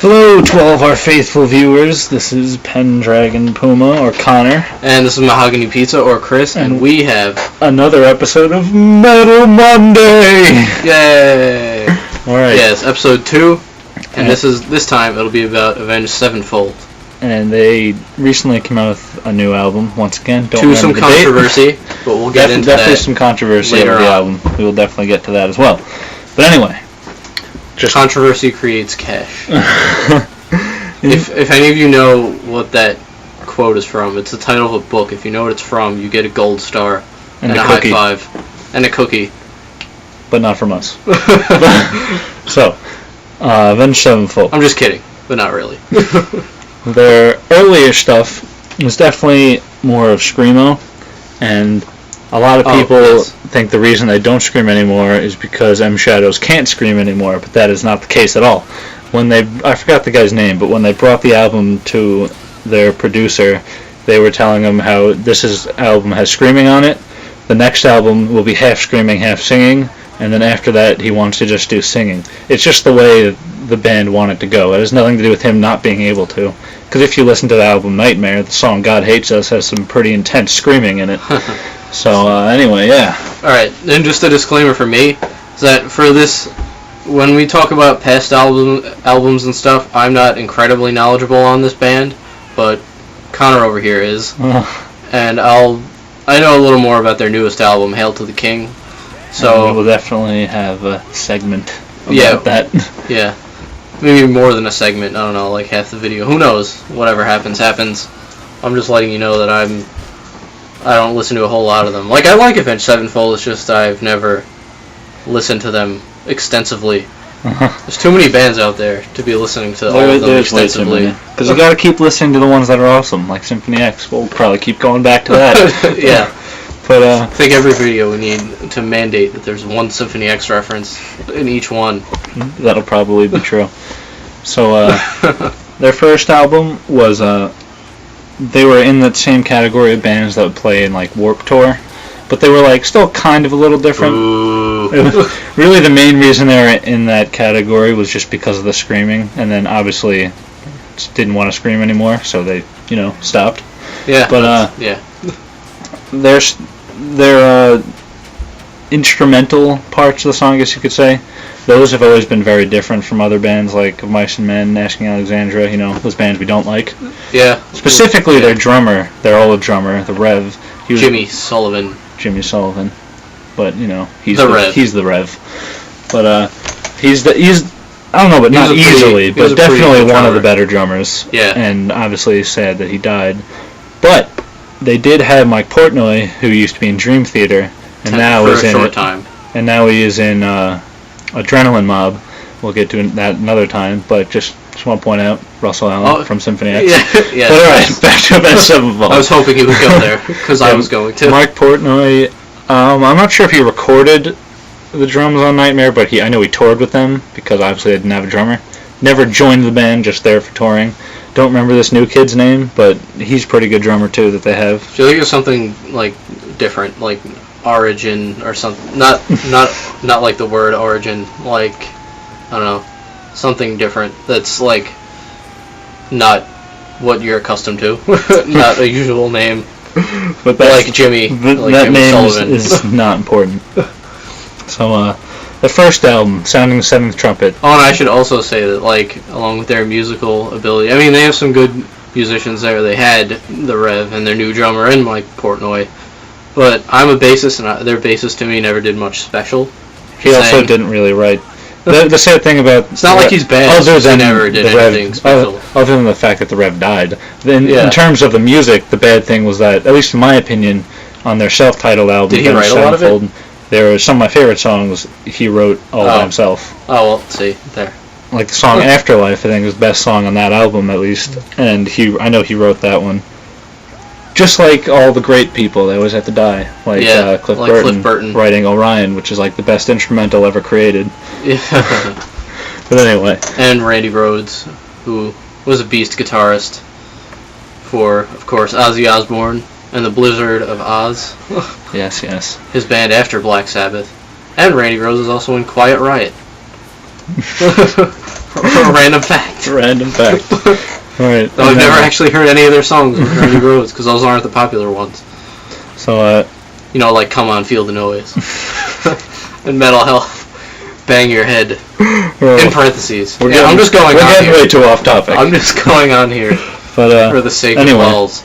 Hello to all of our faithful viewers. This is Pendragon Puma, or Connor. And this is Mahogany Pizza, or Chris, and we have another episode of Metal Monday! Yay! Alright. Yes, episode 2, and this time it'll be about Avenged Sevenfold. And they recently came out with a new album, once again. Don't remember some the controversy, date. but we'll get into that. Definitely some controversy over the album. We will definitely get to that as well. But anyway. Controversy creates cash. if any of you know what that quote is from, it's the title of a book. If you know what it's from, you get a gold star and a high five and a cookie. But not from us. So, Avenged Sevenfold. I'm just kidding, but not really. Their earlier stuff was definitely more of screamo, and a lot of people think the reason they don't scream anymore is because M Shadows can't scream anymore, but that is not the case at all. I forgot the guy's name, but when they brought the album to their producer, they were telling him how this album has screaming on it, the next album will be half screaming, half singing, and then after that he wants to just do singing. It's just the way the band wanted to go. It has nothing to do with him not being able to. Because if you listen to the album Nightmare, the song God Hates Us has some pretty intense screaming in it. So, anyway, yeah. Alright, and just a disclaimer for me, is that for this, when we talk about past albums and stuff, I'm not incredibly knowledgeable on this band, but Connor over here is. And I know a little more about their newest album, Hail to the King. So and we'll definitely have a segment about that. Yeah. Maybe more than a segment, I don't know, like half the video. Who knows? Whatever happens, happens. I'm just letting you know that I don't listen to a whole lot of them. Like, I like Avenged Sevenfold, it's just I've never listened to them extensively. There's too many bands out there to be lilistening to all of them extensively. Because you gotta keep listening to the ones that are awesome, like Symphony X. We'll probably keep going back to that. Yeah. But I think every video we need to mandate that there's one Symphony X reference in each one. That'll probably be true. So, their first album was, they were in that same category of bands that would play in, like, Warped Tour. But they were, like, still kind of a little different. Really, the main reason they were in that category was just because of the screaming. And then, obviously, just didn't want to scream anymore, so they, stopped. Yeah. But, yeah. Their instrumental parts of the song, I guess you could say, those have always been very different from other bands like Mice and Men, Asking Alexandria, those bands we don't like. Yeah. Specifically their drummer, their old drummer, the Rev. Jimmy Sullivan. But, he's the Rev. But, he's I don't know, but not easily, but definitely one of the better drummers. Yeah. And obviously sad that he died. But they did have Mike Portnoy, who used to be in Dream Theater, and now is in and now he is in Adrenaline Mob. We'll get to that another time, but just want to point out Russell Allen from Symphony X. Yeah. But alright, back to Avenged Sevenfold. I was hoping he would go there, because I was going to. Mike Portnoy, I'm not sure if he recorded the drums on Nightmare, but I know he toured with them, because obviously they didn't have a drummer. Never joined the band, just there for touring. Don't remember this new kid's name, but he's a pretty good drummer too that they have. Do you think it's something like different, like Origin or something? Not like the word Origin, like I don't know, something different that's like not what you're accustomed to, not a usual name. But like Jimmy, that Jimmy name Sullivan. is not important. So the first album, Sounding the Seventh Trumpet. Oh, and I should also say that, like, along with their musical ability, I mean, they have some good musicians there. They had the Rev and their new drummer and Mike Portnoy. But I'm a bassist, and their bassist to me never did much special. He also didn't really write. The sad thing about it's not like he's bad. He never did anything special. Other than the fact that the Rev died. In terms of the music, the bad thing was that, at least in my opinion, on their self-titled album, did he write a lot of it? There are some of my favorite songs he wrote all by himself. Oh, well, see, there. Like the song Afterlife, I think is the best song on that album, at least. And I know he wrote that one. Just like all the great people, they always have to die. Like, Cliff Burton writing Orion, which is like the best instrumental ever created. Yeah. But anyway. And Randy Rhoads, who was a beast guitarist for, of course, Ozzy Osbourne and the Blizzard of Oz. Yes. His band after Black Sabbath. And Randy Rhoads is also in Quiet Riot. Random fact. Random fact. Alright. Though I've never actually heard any of their songs with Randy Rhoads, because those aren't the popular ones. So, you know, like Come On, Feel the Noise. And Metal Health, Bang Your Head. In parentheses. I'm just going on here. We're getting way too off topic. I'm just going on here but, for the sake anyway, of balls.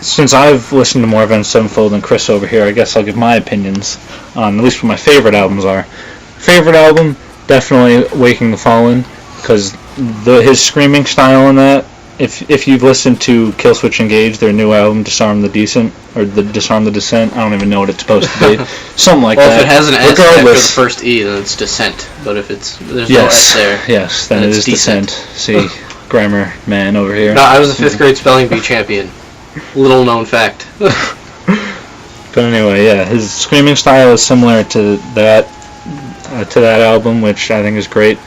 Since I've listened to more Avenged Sevenfold than Chris over here, I guess I'll give my opinions on at least what my favorite albums are. Favorite album, definitely Waking the Fallen, because his screaming style in that, if you've listened to Killswitch Engage, their new album, Disarm the Decent, or Disarm the Descent, I don't even know what it's supposed to be. Something like that. Well, if it has an S after the first E, then it's Descent. But if there's no S there, yes, then it is Descent. See, grammar man over here. No, I was a 5th grade spelling bee champion. Little known fact. But anyway, yeah, his screaming style is similar to that album, which I think is great.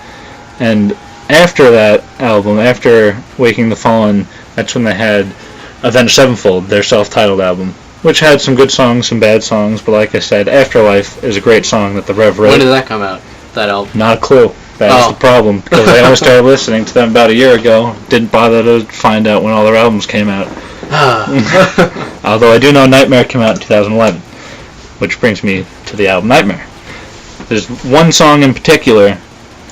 And after that album, after Waking the Fallen, that's when they had Avenged Sevenfold, their self-titled album, which had some good songs, some bad songs, but like I said, Afterlife is a great song that the Rev wrote. When did that come out, that album? Not a clue. That's the problem, because I only started listening to them about a year ago. Didn't bother to find out when all their albums came out. Although I do know Nightmare came out in 2011, which brings me to the album Nightmare. There's one song in particular.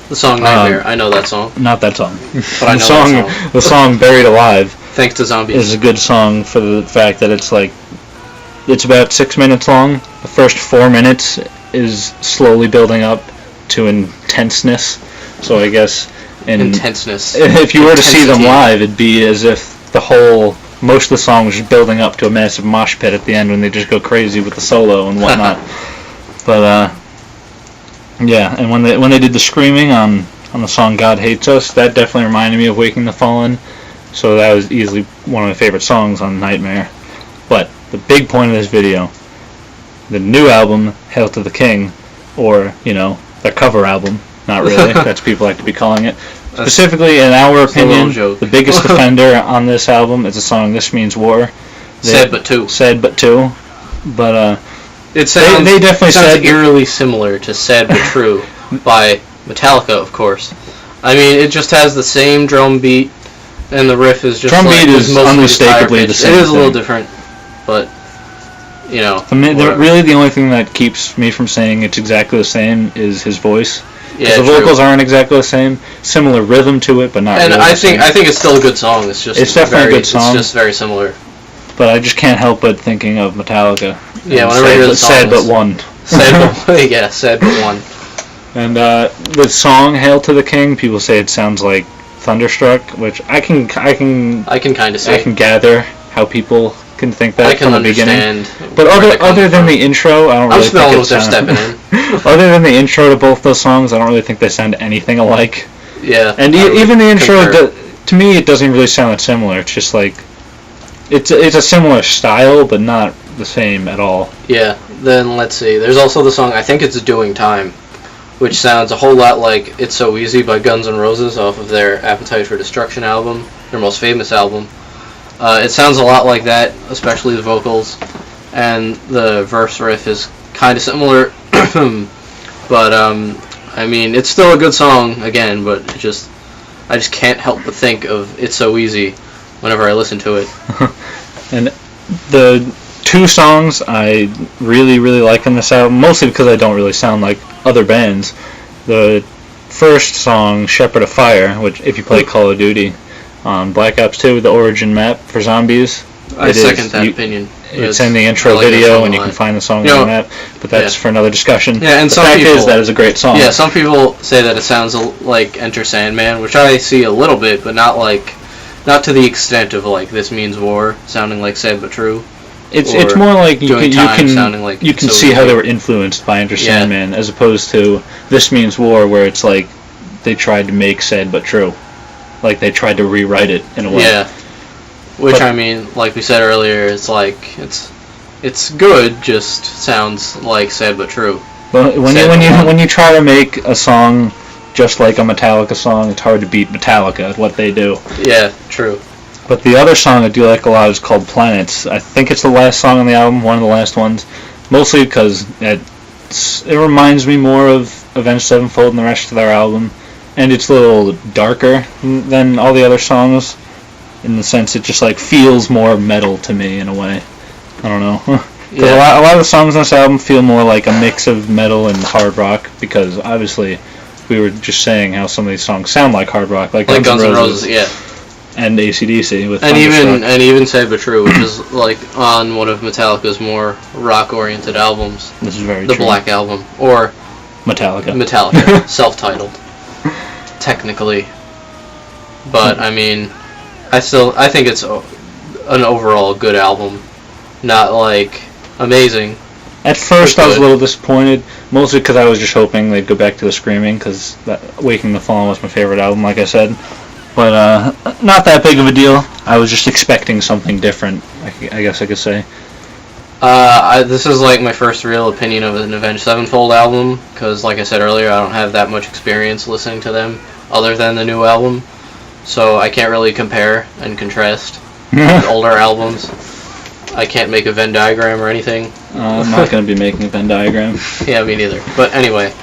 The song Nightmare, I know that song. Not that song. But I know that song. The song Buried Alive. Thanks to Zombies. Is a good song for the fact that it's about 6 minutes long. The first 4 minutes is slowly building up to intenseness. So I guess intenseness. If you were to see them live, it'd be as if most of the song was just building up to a massive mosh pit at the end when they just go crazy with the solo and whatnot. But yeah, and when they did the screaming on the song God Hates Us, that definitely reminded me of Waking the Fallen. So that was easily one of my favorite songs on Nightmare. But the big point of this video, the new album, Hail to the King, or, their cover album, not really, that's people like to be calling it. Specifically, in our opinion, the biggest offender on this album is the song This Means War. Said But Two. Said But Two. But, it sounds, they definitely sounds eerily similar to Sad But True by Metallica, of course. I mean, it just has the same drum beat, and the riff is just drum beat is unmistakably the same. It is a little different, but really the only thing that keeps me from saying it's exactly the same is his voice. Yeah, the vocals aren't exactly the same. Similar rhythm to it, but not. And really I think it's still a good song. It's definitely a good song. It's just very similar. But I just can't help but thinking of Metallica. Yeah, whenever I hear the song. Sad But One. Sad But One. And the song "Hail to the King," people say it sounds like Thunderstruck, which I can kind of see. I can gather how people can think that from the beginning. But other than the intro, I don't really think it sounds. Stepping in. Other than the intro to both those songs, I don't really think they sound anything alike. Yeah. And even the intro, to me, it doesn't really sound that similar. It's just like it's a similar style, but not the same at all. Yeah. Then let's see. There's also the song I think it's Doing Time, which sounds a whole lot like It's So Easy by Guns N' Roses off of their Appetite for Destruction album, their most famous album. It sounds a lot like that, especially the vocals, and the verse riff is kind of similar, but I mean, it's still a good song, again, but I just can't help but think of It's So Easy whenever I listen to it. And the two songs I really, really like on this album, mostly because I don't really sound like other bands. The first song, Shepherd of Fire, which if you play Call of Duty on Black Ops 2, the origin map for zombies. I second that opinion. It's in the intro video, and you can find the song on the map, but that's for another discussion. Yeah, and the fact is that is a great song. Yeah, some people say that it sounds like Enter Sandman, which I see a little bit, but not to the extent of like This Means War sounding like Sad But True. It's more like you can see how they were easy. Influenced by Enter Sandman, as opposed to This Means War, where it's like they tried to make Sad But True, like they tried to rewrite it in a way. Yeah, I mean, like we said earlier, it's like it's good, just sounds like Sad But True. But when you try to make a song just like a Metallica song, it's hard to beat Metallica at what they do. Yeah, true. But the other song I do like a lot is called Planets. I think it's the last song on the album, one of the last ones, mostly because it reminds me more of Avenged Sevenfold and the rest of their album. and it's a little darker than all the other songs, in the sense it just like feels more metal to me in a way. I don't know. Yeah. A lot of the songs on this album feel more like a mix of metal and hard rock, because obviously we were just saying how some of these songs sound like hard rock, like Guns N' Roses, yeah, and AC/DC with and even Sad But True, which is like on one of Metallica's more rock-oriented albums. This is very the true. Black Album, or Metallica, self-titled, technically. But I mean, I think it's an overall good album, not like amazing. At first, I was a little disappointed, mostly because I was just hoping they'd go back to the screaming, because Waking the Fallen was my favorite album, like I said. But not that big of a deal. I was just expecting something different, I guess I could say. This is like my first real opinion of an Avenged Sevenfold album, because like I said earlier, I don't have that much experience listening to them other than the new album, so I can't really compare and contrast with older albums. I can't make a Venn diagram or anything. I'm not going to be making a Venn diagram. Yeah, me neither. But anyway.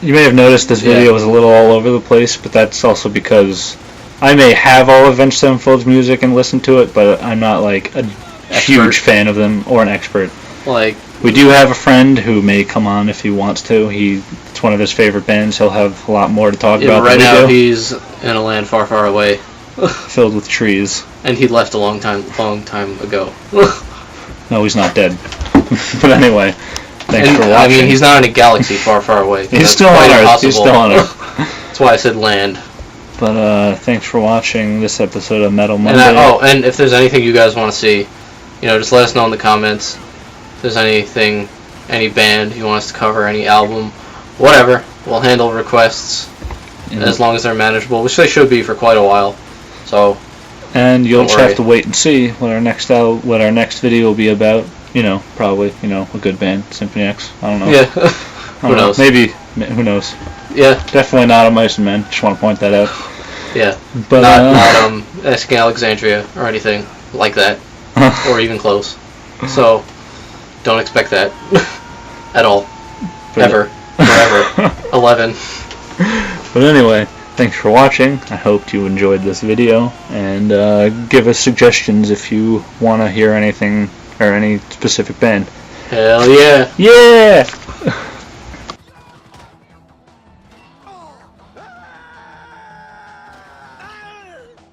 You may have noticed this video was a little all over the place, but that's also because I may have all of Avenged Sevenfold's music and listen to it, but I'm not like a huge fan of them or an expert. Like, we do have a friend who may come on if he wants to. It's one of his favorite bands. He'll have a lot more to talk about. Right now he's in a land far, far away, filled with trees. And he left a long time ago. No, he's not dead. But anyway, thanks for watching. I mean, he's not in a galaxy far, far away. He's still on Earth. He's still on Earth. That's why I said land. But thanks for watching this episode of Metal Monday. And if there's anything you guys want to see, just let us know in the comments. If there's anything, any band you want us to cover, any album, whatever, we'll handle requests as long as they're manageable, which they should be for quite a while. So. And you'll just have to wait and see what our next video will be about. Probably a good band, Symphony X. I don't know. Yeah. Who knows? Maybe. Who knows? Yeah. Definitely not a Mice and Men. Just want to point that out. Yeah. But not Asking Alexandria or anything like that, or even close. So don't expect that at all. Ever. Forever. 11. But anyway, thanks for watching. I hope you enjoyed this video, and give us suggestions if you want to hear anything or any specific band. Hell yeah! Yeah!